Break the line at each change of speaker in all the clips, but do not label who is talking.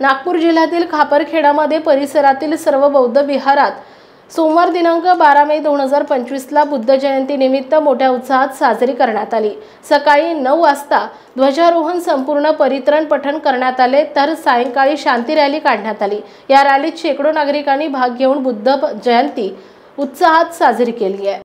नागपूर जिल्ह्यातील खापरखेडामध्ये परिसरातील सर्व बौद्ध विहारात सोमवार दिनांक 12 मे 2025 ला बुद्ध जयंती निमित्त मोठ्या उत्साहात साजरी करण्यात आली। सकाळी 9 वाजता ध्वजारोहण संपूर्ण परित्रण पठण करण्यात आले तर सायंकाळी शांती रॅली काढण्यात आली। या रॅलीत शेकडो नागरिकांनी भाग घेऊन बुद्ध जयंती उत्साहात साजरी केली आहे।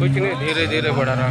कुछ नहीं, धीरे धीरे बढ़ा रहा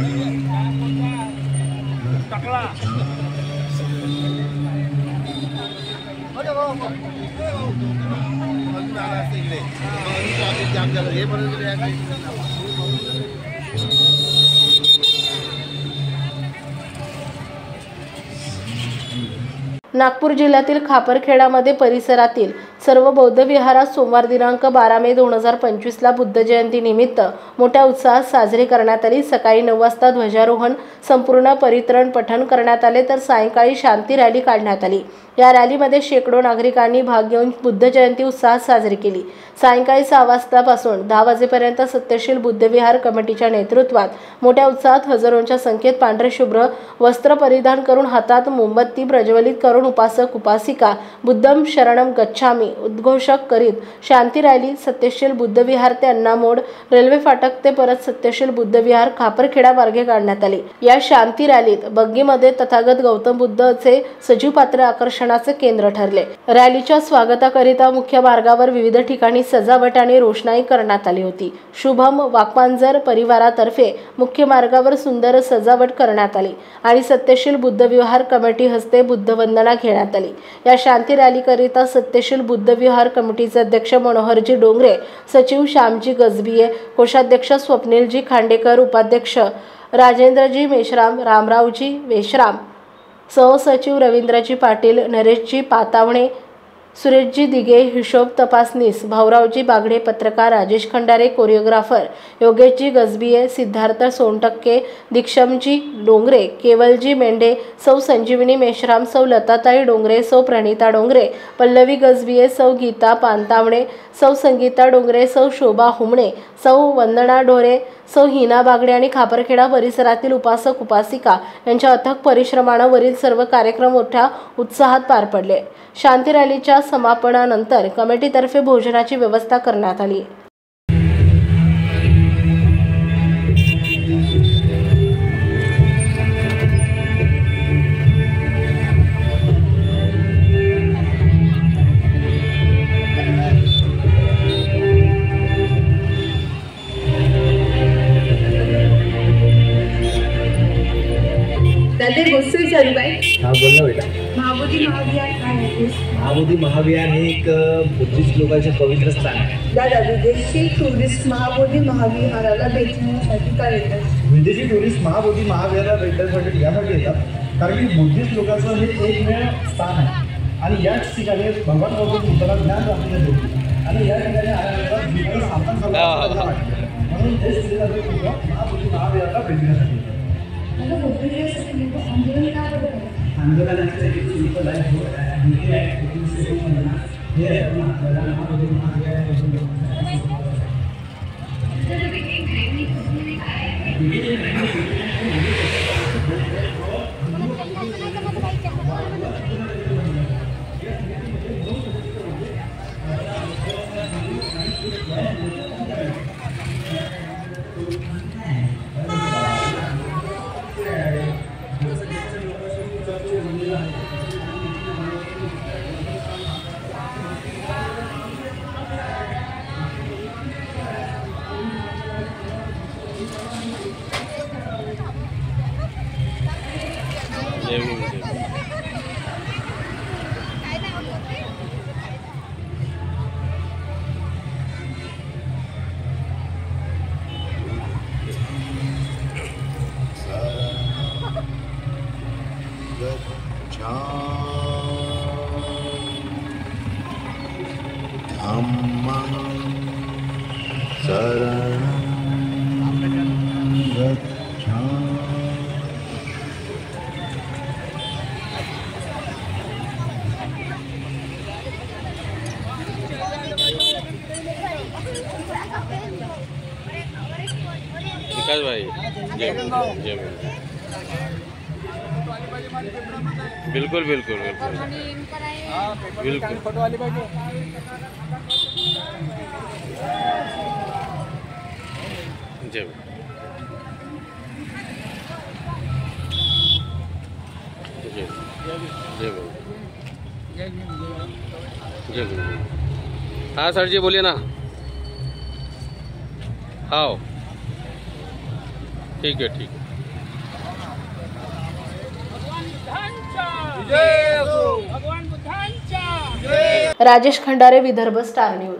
नागपूर जिल्ह्यातील खापरखेडामध्ये परिसरातील सर्व बौद्ध विहारात सोमवार दिनांक 12 मे 2025 ला बुद्ध जयंती निमित्त मोठ्या उत्साहात साजरी करण्यात आली। सकाळी 9 वाजता ध्वजारोहण संपूर्ण परित्रण पठण करण्यात आले तर सायंकाळी शांती रॅली काढण्यात आली। या रॅलीमध्ये शेकडो नागरिकांनी भाग घेऊन बुद्ध जयंती उत्साहात साजरी केली। सायंकाळी 6 वाजतापासून 10 वाजेपर्यंत सत्यशील बुद्ध विहार कमिटीच्या नेतृत्वात मोठ्या उत्साहात हजारोंच्या संख्येत पांढरे शुभ्र वस्त्र परिधान करून हातात मोमबत्ती प्रज्वलित करून उपासक उपासिका बुद्धम शरणम गच्छामी उद्घोषक करीत शांती रॅली सत्यशील बुद्ध विहार ते अण्णामोड रेल्वे फाटक ते परत सत्यशील बुद्ध विहार खापरखेडा मार्गे काढण्यात आली। या शांती रॅलीत बग्गीमध्ये तथागत गौतम बुद्धचे सजीव पात्र आकर्षणाचे केंद्र ठरले। रॅलीच्या स्वागताकरिता मुख्य मार्गावर विविध ठिकाणी सजावट आणि रोषणाई करण्यात आली होती। शुभम वाकपांजर परिवारातर्फे मुख्य मार्गावर सुंदर सजावट करण्यात आली आणि सत्यशील बुद्ध विहार कमिटी हस्ते बुद्ध वंदना घेण्यात आली। या शांती रॅलीकरिता सत्यशील बुद्ध विहार कमिटीचे अध्यक्ष मनोहरजी डोंगरे, सचिव श्यामजी गजबिये, कोषाध्यक्ष स्वप्नीलजी खांडेकर, उपाध्यक्ष राजेंद्रजी मेश्राम, रामरावजी मेश्राम, सहसचिव रवींद्रजी पाटील, नरेशजी पातावणे, सुरेशजी दिगे, हिशोब तपासनीस भाऊरावजी बागडे, पत्रकार राजेश खंडारे, कोरिओग्राफर योगेशजी गजबिये, सिद्धार्थ सोनटक्के, दीक्षमजी डोंगरे, केवलजी मेंढे, सौ संजीवनी मेश्राम, सौ लताताई डोंगरे, सौ प्रणिता डोंगरे, पल्लवी गजबिये, सौ गीता पांतावणे, सौ संगीता डोंगरे, सौ शोभा हुमणे, सौ वंदना ढोरे, सौ हिना बागडे आणि खापरखेडा परिसरातील उपासक उपासिका यांच्या अथक परिश्रमाने वरील सर्व कार्यक्रम मोठ्या उत्साहात पार पडले। शांती रॅलीच्या समापनानंतर कमिटीतर्फे भोजनाची व्यवस्था करण्यात आली।
गोष्टी चालू आहे।
हाँ बोल ना बेटा।
महाबोधी महाविहार काय आहे?
महाबोधी महाविहार हे एक बुद्धिस्ट लोकांचे पवित्र स्थान आहे।
दादा, विदेशी टुरिस्ट महाबोधी महाविहाराला भेटण्यासाठी काय येतात?
विदेशी टुरिस्ट महाबोधी महाविहाराला भेटण्यासाठी यासाठी येतात कारण की बुद्धिस्ट लोकांचं हे एकमेव स्थान आहे आणि याच ठिकाणी भगवान गौतम बुद्धाला ज्ञान प्राप्त झाले आणि या ठिकाणी आल्यानंतर जीवन स्थापन झालं म्हणून हे महाबोधी महाविहाराला भेटण्यासाठी येतात। आंदोलन सिंपल
धम्मं शरणं गच्छामि।
जय जय बिल्कुल बिल्कुल बिल्कुल बिल्कुल
फोटो वाली पाहिजे
जय जय जय जय जय। हाँ सर जी बोलिए ना। हाँ ठीक है ठीक है।
Rajesh Khandare, Vidarbha star news.